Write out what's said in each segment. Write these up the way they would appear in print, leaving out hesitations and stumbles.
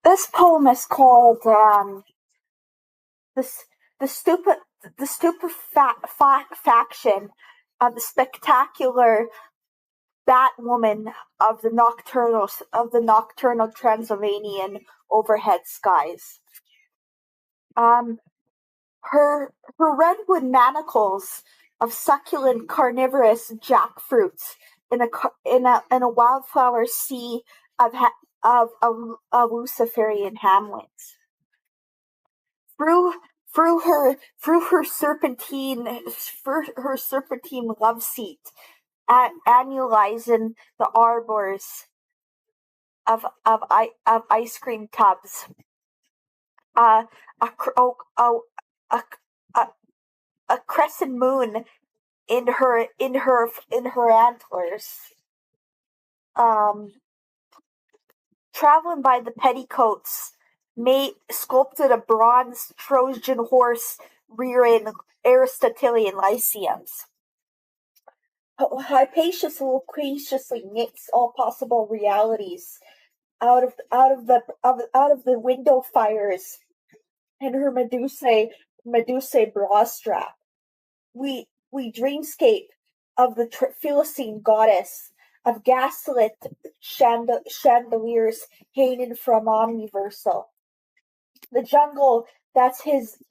This poem is called the the stupid the stupefaction of the spectacular Batwoman of the nocturnal Transylvanian overhead skies. Um, her redwood manacles of succulent carnivorous jackfruits in a wildflower sea of Luciferian hamlets. Through through her serpentine love seat, annualizing the arbors of ice cream tubs. Uh, a, oh, oh, a, a, a crescent moon in her antlers. Um, Traveling by the petticoats, made sculpted a bronze Trojan horse rearing Aristotelian lyceums. Hypatia loquaciously knits all possible realities out of the window fires in her Medusae bra strap. We dreamscape of the Philistine goddess of gaslit chandeliers hanging from Omniversal. The jungle that's his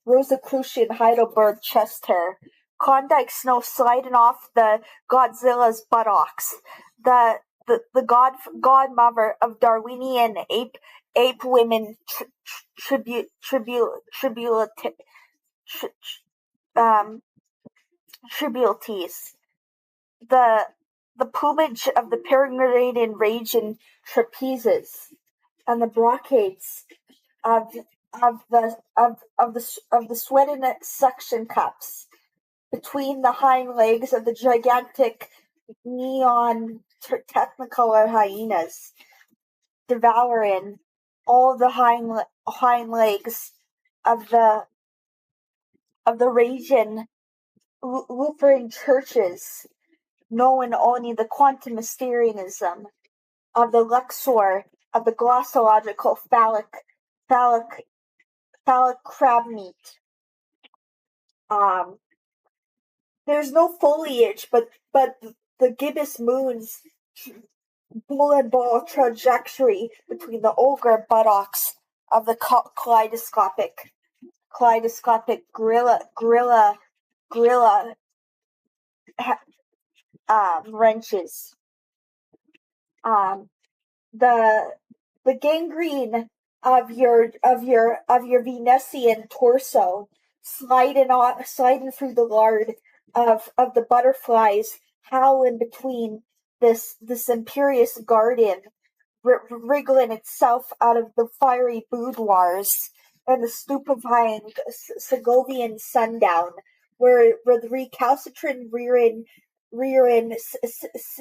Rosicrucian Heidelberg chest hair. Klondike snow sliding off the Godzilla's buttocks. The godmother of Darwinian ape women tributaries. The plumage of the peregrinating raging trapezes and the brocades of the sweating suction cups between the hind legs of the gigantic neon technicolor hyenas, devouring all the hind legs of the raging Lutheran churches, knowing only the quantum mysterianism of the Luxor of the glossological phallic crab meat. There's no foliage, but the gibbous moon's bullet ball trajectory between the ogre buttocks of the kaleidoscopic gorilla wrenches. The gangrene of your Venusian torso sliding through the lard of the butterflies howling between this imperious garden, wriggling itself out of the fiery boudoirs and the stupefying Segovian sundown, where the recalcitrant rearing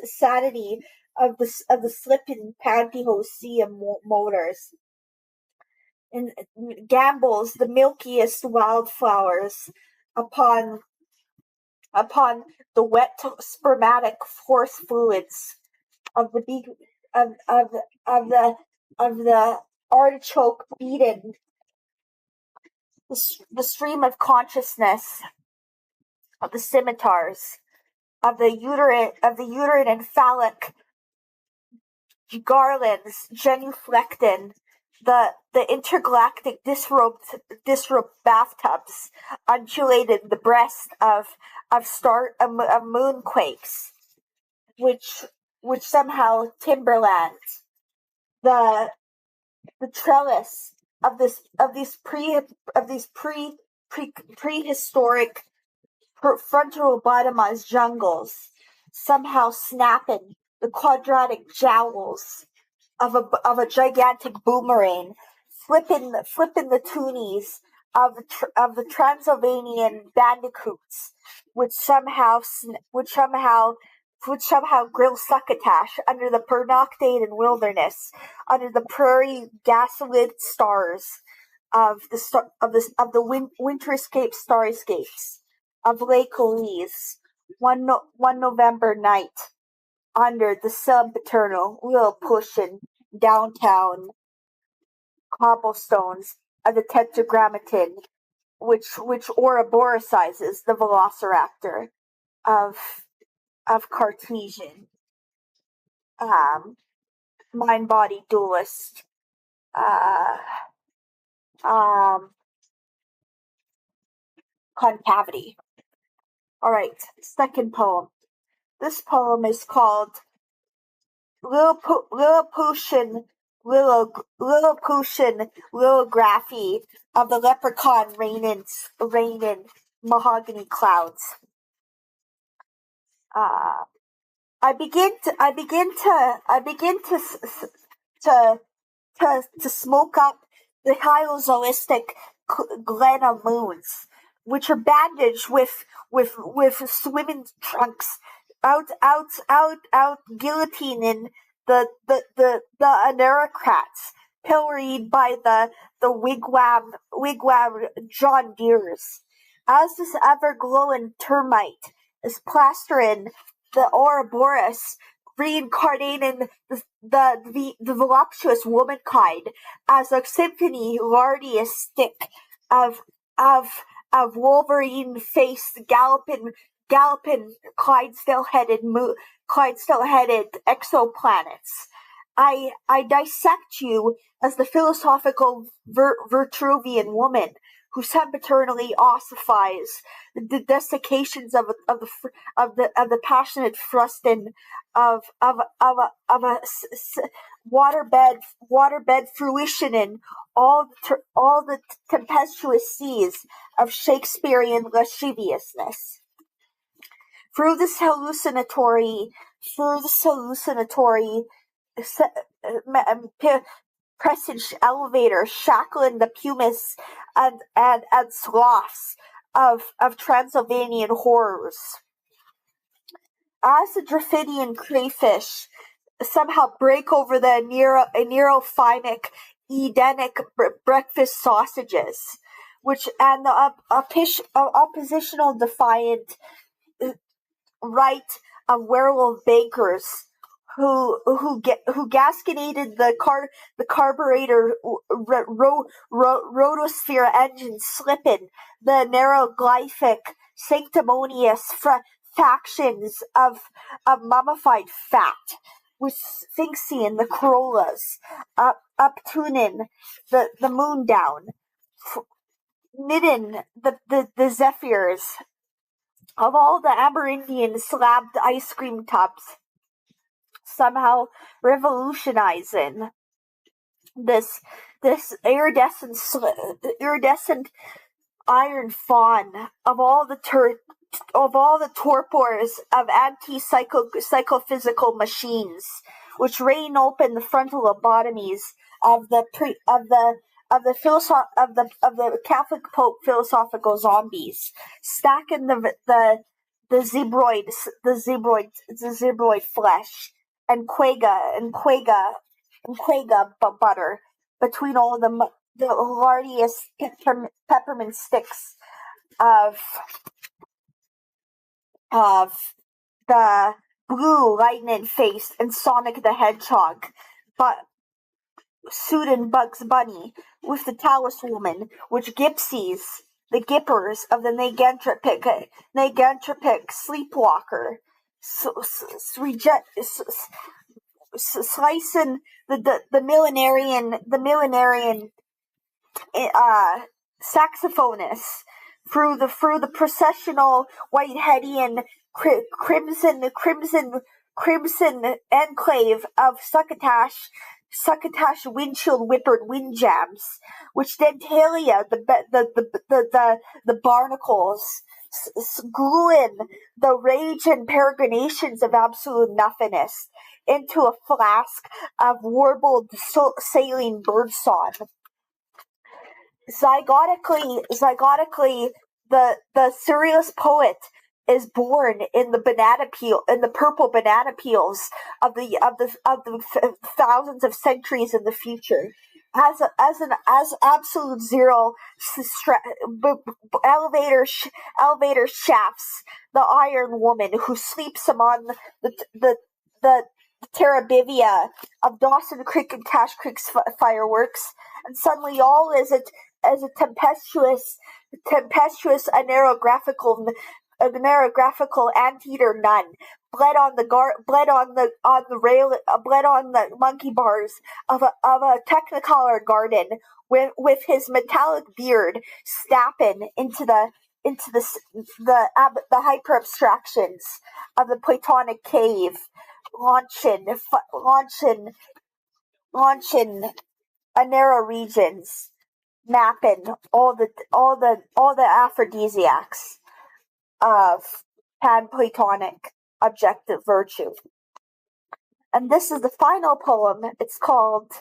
sanity of the slipping pantyhose motors and gambols the milkiest wildflowers upon the wet spermatic force fluids of the artichoke beaten the stream of consciousness of the scimitars of the uterine and phallic garlands genuflecting the intergalactic disrobed bathtubs undulated the breast of moonquakes, which somehow timberland the trellis of these prehistoric frontal jungles somehow snapping the quadratic jowls of a gigantic boomerang, flipping the toonies of the Transylvanian bandicoots, which somehow grill succotash under the pernoctated wilderness, under the prairie gaslit stars of the winterscape starscapes of Lake Louise, one November night, under the sempiternal Lil pushing downtown cobblestones of the Tetragrammaton, which Ouroborosizes the Velociraptor of Cartesian, mind-body dualist, uh, um, concavity. All right, second poem. This poem is called Lilliputian lithography of the leprechaun raining mahogany clouds. I begin to smoke up the hyozoistic glenna moons, which are bandaged with swimming trunks, out guillotining the anerocrats, pilloried by the wigwam John Deeres. As this ever glowing termite is plastering the Ouroboros, reincarnating the voluptuous womankind as a symphony lardius stick of Wolverine-faced galloping Clydesdale-headed exoplanets. I dissect you as the philosophical Vitruvian woman who sempiternally ossifies the desiccations of the passionate thrusting of a waterbed fruition in all the tempestuous seas of Shakespearean lasciviousness. Through this hallucinatory presage elevator, shackling the pumice and sloths of Transylvanian horrors. As the Draphidian crayfish somehow break over the neurophymic Edenic breakfast sausages, and the oppositional defiant right of werewolf bakers who gascinated the carburetor rotosphere engine slipping the narrow-glyphic sanctimonious factions of mummified fat, with Sphinxian the Corollas uptuning the moon down, knitting the zephyrs of all the Amerindian slabbed ice cream tubs, somehow revolutionizing this iridescent iron fawn of all the torpors of anti-psychophysical machines, which rain open the frontal lobotomies of the Catholic Pope philosophical zombies, stacking the zebroid flesh and quagga butter between all the lardiest peppermint sticks of the blue lightning-faced and Sonic the Hedgehog, but suited Bugs Bunny with the Talus Woman, which gypsies, the gippers of the negantropic sleepwalker, slicing the millenarian saxophonist through the processional white-headian crimson enclave of succotash windshield whippered windjams, which dentalia the barnacles, gluing the rage and peregrinations of absolute nothingness into a flask of warbled saline birdsong. Zygotically, the surrealist poet is born in the purple banana peels of the thousands of centuries in the future, as absolute zero elevator shafts the iron woman who sleeps among the terabithia of Dawson Creek and Cache Creek's fireworks, and suddenly all is a tempestuous anerographical anteater nun bled on the monkey bars of a technicolor garden with his metallic beard snapping into the hyper abstractions of the Platonic cave, launching narrow regions, mapping all the aphrodisiacs of pan-Platonic objective virtue. And this is the final poem. It's called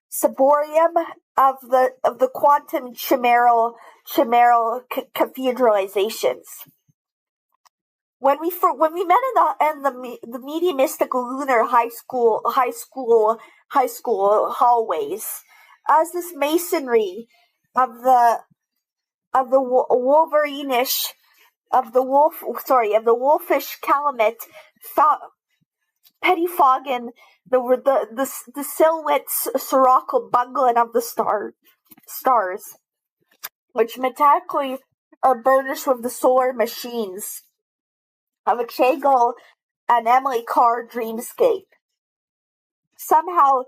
Ciborium of the Quantum Chimeral Cathedralizations. When we met in the mediumistic lunar high school hallways, as this masonry of the wolfish calumet pettifogging the silhouette sirocco bungling of the stars, which metallically are burnished with the solar machines of a Chagall and Emily Carr dreamscape. Somehow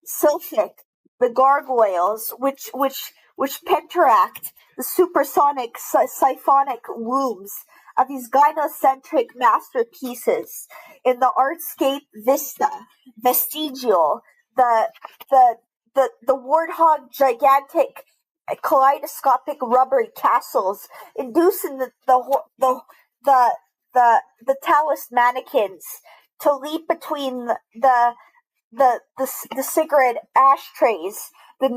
Silphic, the gargoyles, which penteract the supersonic symphonic wombs of these gynocentric masterpieces in the artscape vestigial, the warthog gigantic kaleidoscopic rubbery castles, inducing the Taoist mannequins to leap between the cigarette ashtrays, the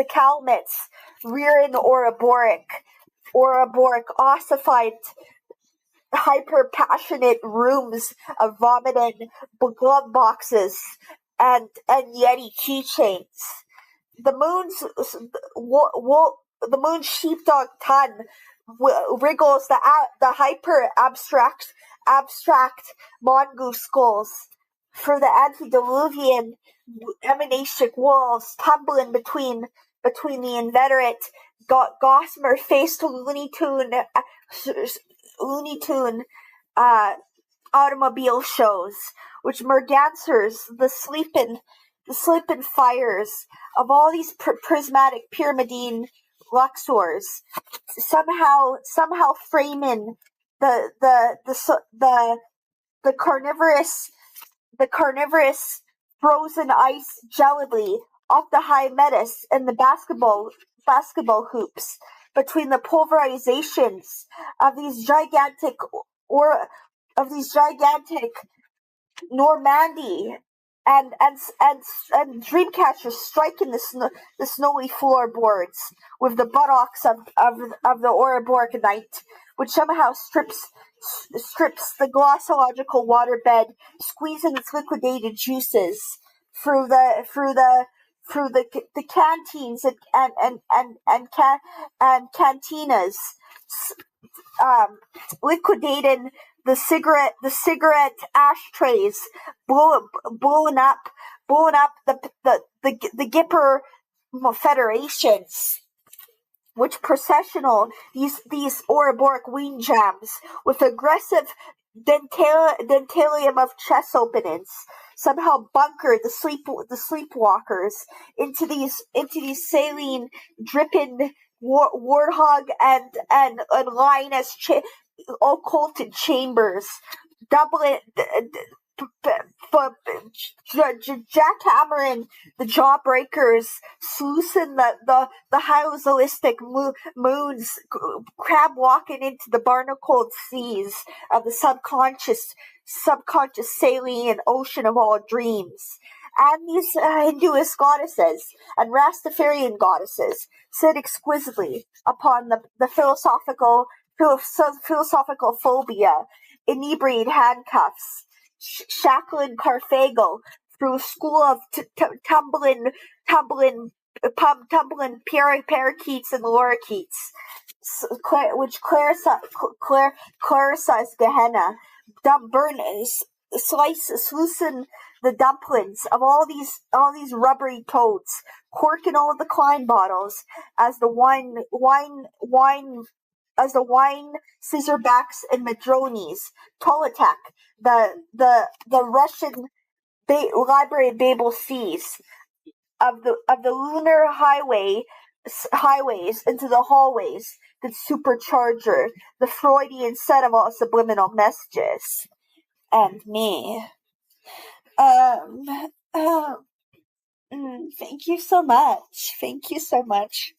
calmets rearing Ouroboros ossified hyper passionate rooms of vomiting glove boxes and Yeti keychains. The moon's sheepdog tongue wriggles the hyper abstract mongoose skulls for the antediluvian emanation walls tumbling between the inveterate gossamer faced Looney Tune automobile shows, which mergansers the sleeping fires of all these prismatic pyramidine luxors, somehow framing the carnivorous frozen ice jelly off the high metis and the basketball hoops between the pulverizations of these gigantic Normandy and dreamcatchers striking the snowy floorboards with the buttocks of the Ouroboros night, which somehow strips the glossological waterbed, squeezing its liquidated juices through the canteens and cantinas, liquidating the cigarette ashtrays, blowing up the Gipper federations, which processional these Ouroboros wing jams with aggressive dentalium of chest openings somehow bunker the sleepwalkers into these saline dripping warthog and lioness occulted chambers, doubling jackhammering the jawbreakers, sluicing the hyoscelistic moons, crab walking into the barnacled seas of the subconscious saline ocean of all dreams. And these Hinduist goddesses and Rastafarian goddesses sit exquisitely upon the philosophical phobia, inebriate handcuffs, shackling Carthago through a school of tumbling parakeets and lorikeets, which clarifies Gehenna. Loosen the dumplings of all these rubbery toads, corking all the Klein bottles as the wine scissorbacks and madronis. Tolatak, the Russian library of Babel seas of the lunar highways into the hallways, the supercharger, the Freudian set of all subliminal messages. And me. Um, um, thank you so much. Thank you so much.